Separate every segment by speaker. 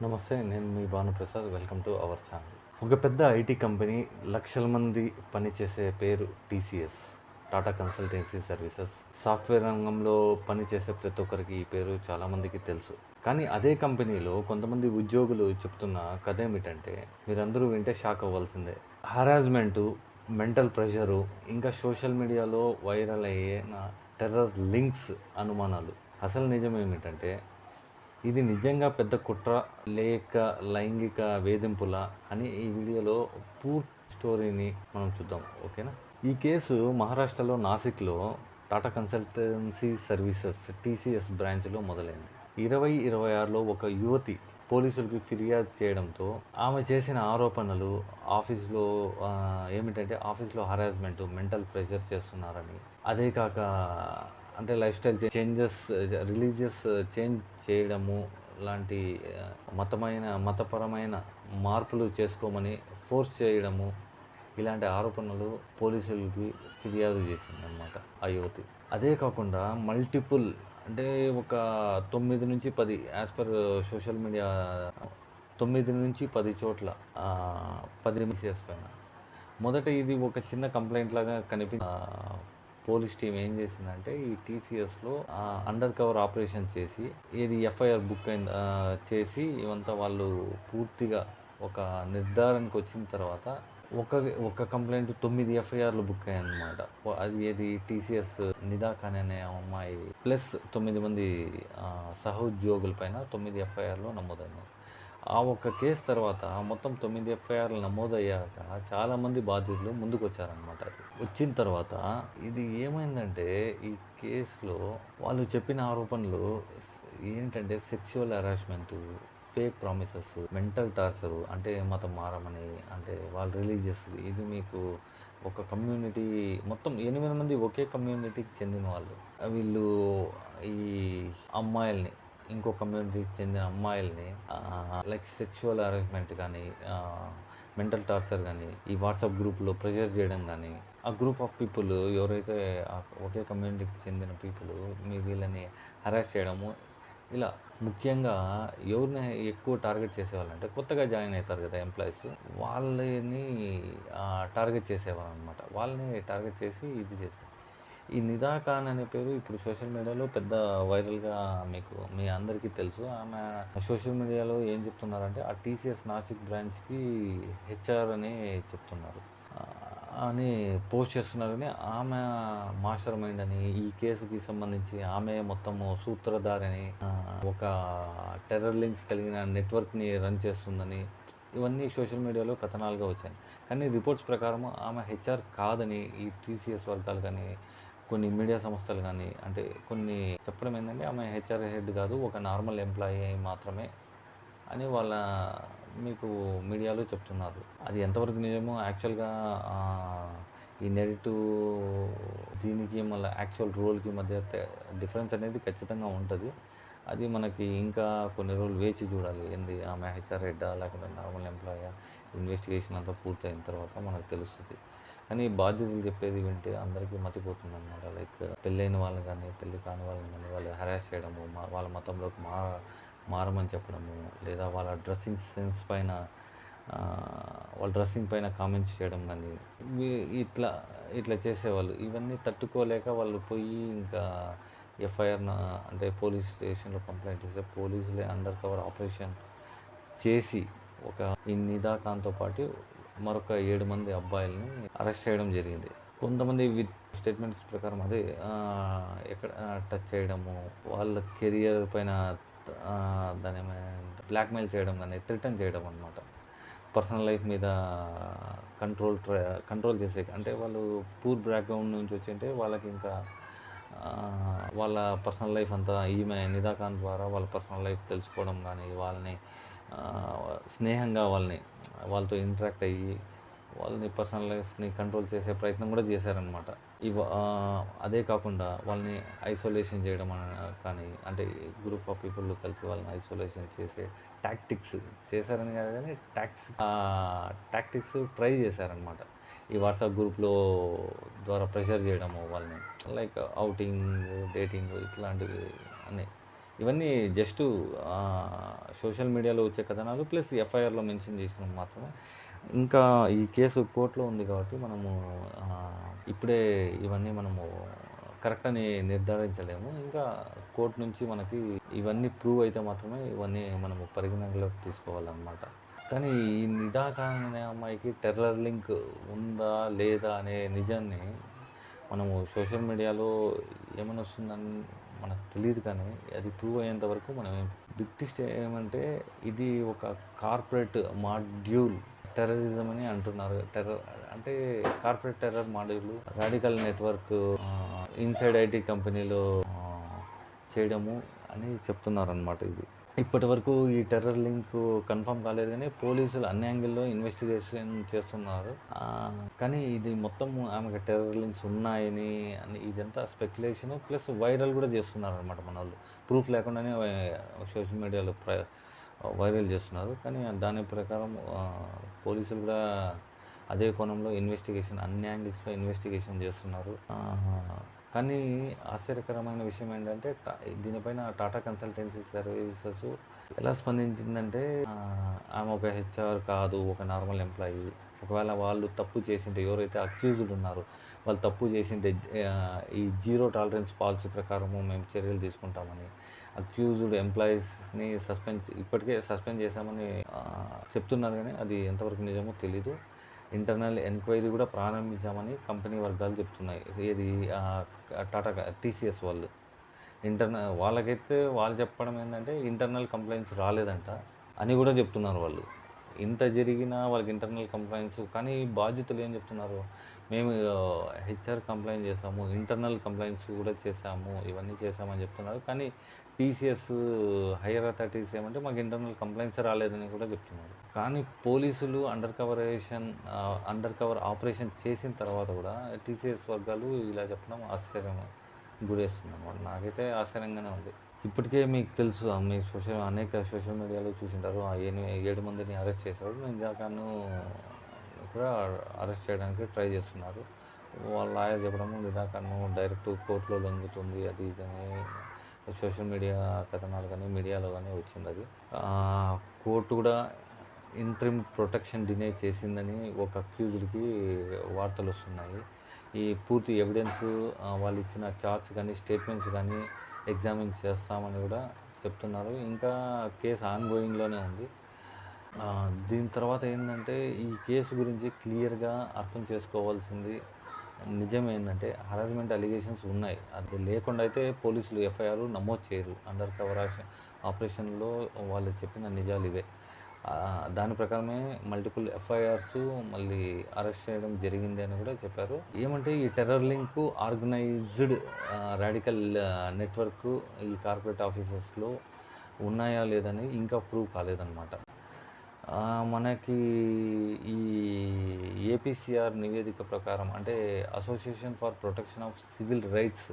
Speaker 1: నమస్తే. నేను మీ Bhanuprasad. Welcome to our channel. ఒక పెద్ద ఐటీ కంపెనీ, లక్షల మంది పనిచేసే పేరు TCS, Tata consultancy services. Software రంగంలో పనిచేసే ప్రతి ఒక్కరికి ఈ పేరు చాలామందికి తెలుసు. కానీ అదే కంపెనీలో కొంతమంది ఉద్యోగులు చెప్తున్న కథ ఏమిటంటే, మీరందరూ వింటే షాక్ అవ్వాల్సిందే. హరాస్మెంటు, మెంటల్ ప్రెషరు, ఇంకా సోషల్ మీడియాలో వైరల్ అయిన టెర్రర్ లింక్స్, అనుమానాలు. అసలు నిజం ఏమిటంటే, ఇది నిజంగా పెద్ద కుట్ర లేక లైంగిక వేధింపులా అని ఈ వీడియోలో పూర్తి స్టోరీని మనం చూద్దాం. ఓకేనా? ఈ కేసు మహారాష్ట్రలో నాసిక్లో టాటా కన్సల్టెన్సీ సర్వీసెస్ టీసీఎస్ బ్రాంచ్లో మొదలైంది. 2026లో ఒక యువతి పోలీసులకి ఫిర్యాదు చేయడంతో ఆమె చేసిన ఆరోపణలు ఏమిటంటే ఆఫీస్లో హరాస్మెంటు, మెంటల్ ప్రెషర్ చేస్తున్నారని, అదే కాక అంటే life style changes, religious change చేయడము లాంటి మతపరమైన మార్పులు చేసుకోమని ఫోర్స్ చేయడము, ఇలాంటి ఆరోపణలు పోలీసులకి ఫిర్యాదు చేసిందనమాట ఆ యువతి. అదే కాకుండా మల్టిపుల్ అంటే ఒక 9-10 యాజ్ పర్ సోషల్ మీడియా 9-10 చోట్ల 10 మిసియస్ పైన. మొదట ఇది ఒక చిన్న కంప్లైంట్ లాగా పోలీస్ టీం ఏం చేసిందంటే ఈ టీసీఎస్లో అండర్ కవర్ ఆపరేషన్ చేసి ఇది ఎఫ్ఐఆర్ బుక్ చేసి ఇవంతా వాళ్ళు పూర్తిగా ఒక నిర్ధారణకు వచ్చిన తర్వాత ఒక కంప్లైంట్ 9 ఎఫ్ఐఆర్లు బుక్ అయ్యాయన్నమాట. అది టీసీఎస్ నిదా ఖాన్ అనే అమ్మాయి ప్లస్ 9 మంది సహోద్యోగుల పైన 9 ఎఫ్ఐఆర్లు నమోదైనాయి. ఆ ఒక్క కేసు తర్వాత మొత్తం 9 ఎఫ్ఐఆర్లు నమోదయ్యాక చాలామంది బాధితులు ముందుకు వచ్చారనమాట. వచ్చిన తర్వాత ఇది ఏమైందంటే ఈ కేసులో వాళ్ళు చెప్పిన ఆరోపణలు ఏంటంటే sexual harassment, fake promises, mental torture, అంటే మతం మారమని, అంటే వాళ్ళు రిలీజియస్. ఇది మీకు ఒక కమ్యూనిటీ మొత్తం 8 మంది ఒకే కమ్యూనిటీకి చెందిన వాళ్ళు. వీళ్ళు ఈ అమ్మాయిల్ని, ఇంకో కమ్యూనిటీకి చెందిన అమ్మాయిల్ని లైక్ సెక్షువల్ హరాస్మెంట్ కానీ, మెంటల్ టార్చర్ కానీ, ఈ వాట్సాప్ గ్రూప్లో ప్రెషర్ చేయడం కానీ, ఆ గ్రూప్ ఆఫ్ పీపుల్ ఎవరైతే ఒకే కమ్యూనిటీకి చెందిన పీపుల్ వీళ్ళని హరాస్ చేయడము, ఇలా ముఖ్యంగా ఎవరిని ఎక్కువ టార్గెట్ చేసేవాళ్ళంటే కొత్తగా జాయిన్ అవుతారు కదా ఎంప్లాయీస్, వాళ్ళని టార్గెట్ చేసేవాళ్ళు అనమాట. వాళ్ళని టార్గెట్ చేసి ఇది చేసేవారు. ఈ నిదా ఖాన్ అనే పేరు ఇప్పుడు సోషల్ మీడియాలో పెద్ద వైరల్గా మీ అందరికీ తెలుసు. ఆమె సోషల్ మీడియాలో ఏం చెప్తున్నారంటే ఆ టీసీఎస్ నాసిక్ బ్రాంచ్కి హెచ్ఆర్ అని చెప్తున్నారు అని పోస్ట్ చేస్తున్నారని, ఆమె మాస్టర్ మైండ్ అని, ఈ కేసుకి సంబంధించి ఆమె మొత్తము సూత్రధారని, ఒక టెర్రర్ లింక్స్ కలిగిన నెట్వర్క్ని రన్ చేస్తుందని, ఇవన్నీ సోషల్ మీడియాలో కథనాలుగా వచ్చాయి. కానీ రిపోర్ట్స్ ప్రకారం ఆమె హెచ్ఆర్ కాదని ఈ టీసీఎస్ వర్గాలు కానీ, కొన్ని మీడియా సంస్థలు కానీ, అంటే కొన్ని చెప్పడం ఏంటంటే ఆమె హెచ్ఆర్ హెడ్ కాదు, ఒక నార్మల్ ఎంప్లాయీ మాత్రమే అని మీకు మీడియాలో చెప్తున్నారు. అది ఎంతవరకు నిజమో యాక్చువల్గా ఈ నెగటివ్ దీనికి మళ్ళీ యాక్చువల్ రోల్కి మధ్య డిఫరెన్స్ అనేది ఖచ్చితంగా ఉంటుంది. అది మనకి ఇంకా కొన్ని రోజులు వేచి చూడాలి. ఆమె హెచ్ఆర్ హెడ్డా లేకపోతే నార్మల్ ఎంప్లాయా, ఇన్వెస్టిగేషన్ అంతా పూర్తయిన తర్వాత మనకు తెలుస్తుంది. కానీ బాధ్యతలు చెప్పేది వింటే అందరికీ మతిపోతుంది అనమాట. లైక్ పెళ్ళైన వాళ్ళని కానీ, పెళ్ళి కాని వాళ్ళని కానీ వాళ్ళు హరాస్ చేయడము, వాళ్ళ మతంలోకి మారమని చెప్పడము, లేదా వాళ్ళ డ్రెస్సింగ్ సెన్స్ పైన వాళ్ళ డ్రెస్సింగ్ పైన కామెంట్స్ చేయడం కానీ, ఇట్లా చేసేవాళ్ళు. ఇవన్నీ తట్టుకోలేక వాళ్ళు పోయి ఇంకా ఎఫ్ఐఆర్ అంటే పోలీస్ స్టేషన్లో కంప్లైంట్ చేస్తే పోలీసులే అండర్ కవర్ ఆపరేషన్ చేసి ఈ నిదా ఖాన్తో పాటు మరొక 7 మంది అబ్బాయిల్ని అరెస్ట్ చేయడం జరిగింది. కొంతమంది విత్ స్టేట్మెంట్స్ ప్రకారం ఎక్కడ టచ్ చేయడము, వాళ్ళ కెరియర్ పైన దాని ఏమైనా బ్లాక్మెయిల్ చేయడం కానీ, థ్రెటన్ చేయడం అనమాట. పర్సనల్ లైఫ్ మీద కంట్రోల్ చేసే, అంటే వాళ్ళు పూర్ బ్యాక్గ్రౌండ్ నుంచి వచ్చింటే వాళ్ళకి ఇంకా వాళ్ళ పర్సనల్ లైఫ్ అంతా ఈమె నిదా ఖాన్ ద్వారా వాళ్ళ పర్సనల్ లైఫ్ తెలుసుకోవడం కానీ, వాళ్ళని స్నేహంగా వాళ్ళతో ఇంటరాక్ట్ అయ్యి వాళ్ళని పర్సనల్ లైఫ్ని కంట్రోల్ చేసే ప్రయత్నం కూడా చేశారనమాట. అదే కాకుండా వాళ్ళని ఐసోలేషన్ చేయడం కానీ, అంటే గ్రూప్ ఆఫ్ పీపుల్ కలిసి వాళ్ళని ఐసోలేషన్ చేసే టాక్టిక్స్ చేశారని కాదు కానీ టాక్టిక్స్ ట్రై చేశారనమాట. ఈ వాట్సాప్ గ్రూప్లో ద్వారా ప్రెషర్ చేయడము వాళ్ళని, లైక్ ఔటింగ్, డేటింగ్ ఇట్లాంటివి అన్నీ. ఇవన్నీ జస్ట్ సోషల్ మీడియాలో వచ్చే కథనాలు ప్లస్ ఎఫ్ఐఆర్‌లో మెన్షన్ చేసినవి మాత్రమే. ఇంకా ఈ కేసు కోర్ట్‌లో ఉంది కాబట్టి మనము ఇప్పుడే ఇవన్నీ మనము కరెక్ట్ అని నిర్ధారించలేము. ఇంకా కోర్ట్ నుంచి మనకి ఇవన్నీ ప్రూవ్ అయితే మాత్రమే ఇవన్నీ మనము పరిగణనలోకి తీసుకోవాలన్నమాట. కానీ ఈ నిదా ఖాన్ అనే అమ్మాయికి టెర్రర్ లింక్ ఉందా లేదా అనే నిజాన్ని మనము సోషల్ మీడియాలో ఏమని వస్తుందని మనకు తెలియదు, కానీ అది ప్రూవ్ అయ్యేంత వరకు మనం బిగ్ ట్విస్ట్ ఏమంటే ఇది ఒక కార్పొరేట్ మాడ్యూల్ టెర్రరిజం అని అంటున్నారు. టెర్రర్ అంటే corporate terror module radical network inside IT కంపెనీలో చేయడము అని చెప్తున్నారు అనమాట. ఇది ఇప్పటి వరకు ఈ టెర్రర్ లింక్ కన్ఫర్మ్ కాలేదు, కానీ పోలీసులు అన్ని యాంగిల్లో ఇన్వెస్టిగేషన్ చేస్తున్నారు. కానీ ఇది మొత్తం ఆమెకు టెర్రర్ లింక్స్ ఉన్నాయని ఇదంతా స్పెక్యులేషన్ ప్లస్ వైరల్ కూడా చేస్తున్నారు అనమాట. మన వాళ్ళు ప్రూఫ్ లేకుండానే సోషల్ మీడియాలో వైరల్ చేస్తున్నారు. కానీ దాని ప్రకారం పోలీసులు కూడా అదే కోణంలో ఇన్వెస్టిగేషన్ అన్ని యాంగిల్స్లో ఇన్వెస్టిగేషన్ చేస్తున్నారు. కానీ ఆశ్చర్యకరమైన విషయం ఏంటంటే దీనిపైన టాటా కన్సల్టెన్సీ సర్వీసెస్ ఎలా స్పందించిందంటే ఆమె ఒక హెచ్ఆర్ కాదు, ఒక నార్మల్ ఎంప్లాయీ. ఒకవేళ వాళ్ళు తప్పు చేసింటే, ఎవరైతే అక్యూజ్డ్ ఉన్నారో వాళ్ళు తప్పు చేసింటే ఈ జీరో టాలరెన్స్ పాలసీ ప్రకారము మేము చర్యలు తీసుకుంటామని, అక్యూజ్డ్ ఎంప్లాయీస్ని ఇప్పటికే సస్పెండ్ చేశామని చెప్తున్నారు. కానీ అది ఎంతవరకు నిజమో తెలీదు. ఇంటర్నల్ ఎంక్వైరీ కూడా ప్రారంభించామని కంపెనీ వర్గాలు చెప్తున్నాయి. ఇది టాటా టీసీఎస్ వాళ్ళు వాళ్ళకైతే వాళ్ళు చెప్పడం ఏంటంటే ఇంటర్నల్ కంప్లైంట్స్ రాలేదంట అని కూడా చెప్తున్నారు వాళ్ళు. ఇంత జరిగినా వాళ్ళకి ఇంటర్నల్ కంప్లైంట్స్, కానీ బాధ్యతలు ఏం చెప్తున్నారు, మేము హెచ్ఆర్ కంప్లైంట్ చేసాము, ఇంటర్నల్ కంప్లైంట్స్ కూడా చేసాము, ఇవన్నీ చేసామని చెప్తున్నారు. కానీ టీసీఎస్ హైయర్ అథారిటీస్ ఏమంటే మాకు ఇంటర్నల్ కంప్లైంట్స్ రాలేదని కూడా చెప్తున్నారు. కానీ పోలీసులు అండర్ కవర్ ఆపరేషన్ చేసిన తర్వాత కూడా టీసీఎస్ వర్గాలు ఇలా చెప్పడం ఆశ్చర్యం గురేస్తుంది అన్నమాట. నాకైతే ఆశ్చర్యంగానే ఉంది. ఇప్పటికే మీకు తెలుసు, మీ అనేక సోషల్ మీడియాలో చూసింటారు, ఆ 7 మందిని అరెస్ట్ చేశారు. నిజాకాను కూడా అరెస్ట్ చేయడానికి ట్రై చేస్తున్నారు. వాళ్ళ లాయర్ చెప్పడము నిజాకాను డైరెక్ట్ కోర్టులో లొంగుతుంది, అది ఇదని సోషల్ మీడియా కథనాలు కానీ మీడియాలో కానీ వచ్చింది. అది కోర్టు కూడా ఇంట్రిమ్ ప్రొటెక్షన్ డినే చేసిందని ఒక అక్యూజ్డ్కి వార్తలు వస్తున్నాయి. ఈ పూర్తి ఎవిడెన్స్ వాళ్ళు ఇచ్చిన చార్ట్స్ కానీ స్టేట్మెంట్స్ కానీ ఎగ్జామిన్ చేస్తామని కూడా చెప్తున్నారు. ఇంకా కేసు ఆన్గోయింగ్లోనే ఉంది. దీని తర్వాత ఏంటంటే ఈ కేసు గురించి క్లియర్గా అర్థం చేసుకోవాల్సింది నిజం ఏంటంటే హరాస్మెంట్ అలిగేషన్స్ ఉన్నాయి. అది లేకుండా అయితే పోలీసులు ఎఫ్ఐఆర్ నమోదు చేయరు. అండర్ కవర్ ఆపరేషన్లో వాళ్ళు చెప్పిన నిజాలు ఇవే. దాని ప్రకారమే మల్టిపుల్ ఎఫ్ఐఆర్స్ మళ్ళీ అరెస్ట్ చేయడం జరిగింది అని కూడా చెప్పారు. ఏమంటే ఈ terror link organised radical network ఈ కార్పొరేట్ ఆఫీసెస్లో ఉన్నాయా లేదని ఇంకా ప్రూవ్ కాలేదన్నమాట. మనకి ఈ ఏపీసీఆర్ నివేదిక ప్రకారం, అంటే association for protection of civil rights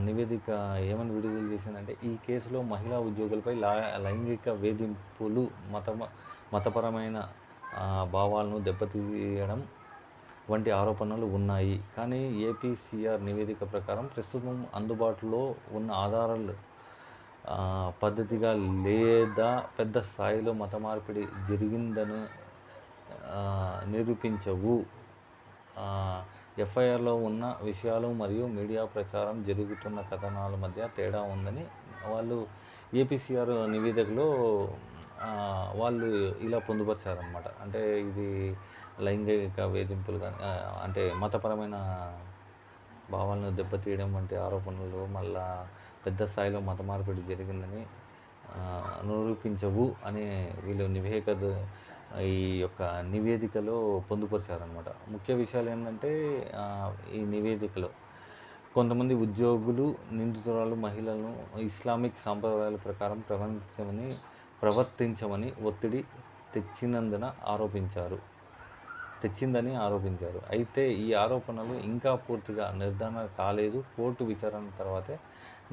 Speaker 1: నివేదిక ఏమని విడుదల చేసిందంటే ఈ కేసులో మహిళా ఉద్యోగులపై లైంగిక వేధింపులు, మతపరమైన భావాలను దెబ్బతీయడం వంటి ఆరోపణలు ఉన్నాయి. కానీ ఏపీసీఆర్ నివేదిక ప్రకారం ప్రస్తుతం అందుబాటులో ఉన్న ఆధారాలు పద్ధతిగా లేదా పెద్ద స్థాయిలో మత మార్పిడి జరిగిందని నిరూపించవు. ఎఫ్ఐఆర్లో ఉన్న విషయాలు మరియు మీడియా ప్రచారం జరుగుతున్న కథనాల మధ్య తేడా ఉందని వాళ్ళు ఏపీసీఆర్ నివేదికలో వాళ్ళు ఇలా పొందుపరిచారనమాట. అంటే ఇది లైంగిక వేధింపులు కానీ, అంటే మతపరమైన భావాలను దెబ్బతీయడం వంటి ఆరోపణలు, మళ్ళా పెద్ద స్థాయిలో మత మార్పిడి జరిగిందని నిరూపించవు అని వీళ్ళు ఈ యొక్క నివేదికలో పొందుపరిచారనమాట. ముఖ్య విషయాలు ఏంటంటే ఈ నివేదికలో కొంతమంది ఉద్యోగులు నిందితురాలు మహిళలను ఇస్లామిక్ సాంప్రదాయాల ప్రకారం ప్రవర్తించమని ఒత్తిడి తెచ్చిందని ఆరోపించారు. అయితే ఈ ఆరోపణలు ఇంకా పూర్తిగా నిర్ధారణ కాలేదు. కోర్టు విచారణ తర్వాతే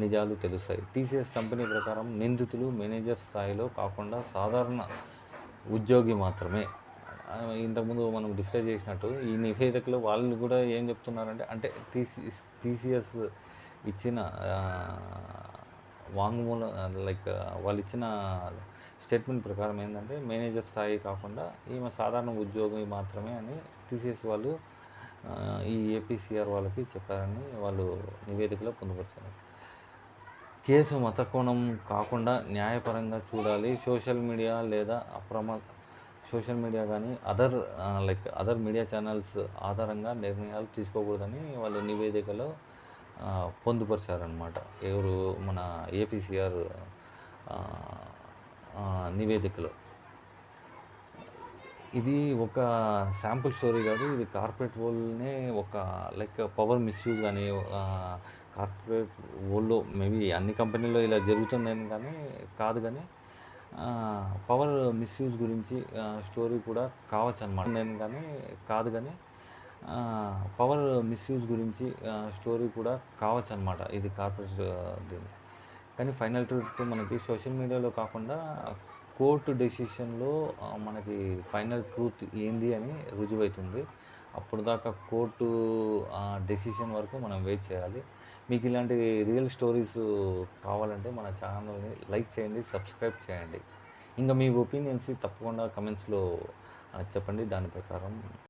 Speaker 1: నిజాలు తెలుస్తాయి. టీసీఎస్ కంపెనీ ప్రకారం నిందితులు మేనేజర్ స్థాయిలో కాకుండా సాధారణ ఉద్యోగి మాత్రమే. ఇంతకుముందు మనం డిస్కస్ చేసినట్టు ఈ నివేదికలో వాళ్ళు కూడా ఏం చెప్తున్నారంటే, అంటే టీసీఎస్ ఇచ్చిన వాంగ్మూలం లైక్ వాళ్ళు ఇచ్చిన స్టేట్మెంట్ ప్రకారం ఏంటంటే మేనేజర్ స్థాయి కాకుండా ఈమె సాధారణ ఉద్యోగి మాత్రమే అని టీసీఎస్ వాళ్ళు ఈ ఏపీసీఆర్ వాళ్ళకి చెప్పారని వాళ్ళు నివేదికలో పొందుపరిచారు. కేసు మత కోణం కాకుండా న్యాయపరంగా చూడాలి. సోషల్ మీడియా లేదా సోషల్ మీడియా కానీ అదర్ మీడియా ఛానల్స్ ఆధారంగా నిర్ణయాలు తీసుకోకూడదని వాళ్ళు నివేదికలో పొందుపరిచారనమాట. ఎవరు మన ఏపీసీఆర్ నివేదికలో. ఇది ఒక శాంపుల్ స్టోరీ కాదు. ఇది కార్పొరేట్ వరల్డ్‌నే ఒక పవర్ మిస్‌యూజ్ అని కార్పొరేట్ వరల్డ్‌లో మేబీ అన్ని కంపెనీల్లో ఇలా జరుగుతుందని కాదు కానీ పవర్ మిస్‌యూజ్ గురించి స్టోరీ కూడా కావచ్చనమాట. కాదు కానీ పవర్ మిస్‌యూజ్ గురించి స్టోరీ కూడా కావచ్చనమాట. ఇది కార్పొరేట్ దీన్ని. కానీ ఫైనల్ ట్రూత్ మనకి సోషల్ మీడియాలో కాకుండా కోర్టు డెసిషన్‌లో మనకి ఫైనల్ ట్రూత్ ఏంది అని రుజువవుతుంది. అప్పుడు దాకా కోర్టు డెసిషన్ వరకు మనం వెయిట్ చేయాలి. మీకు ఇలాంటి రియల్ స్టోరీస్ కావాలంటే మన ఛానల్‌ని లైక్ చేయండి, సబ్స్క్రైబ్ చేయండి. ఇంకా మీ ఒపీనియన్స్ తప్పకుండా కమెంట్స్‌లో చెప్పండి. దాని ప్రకారం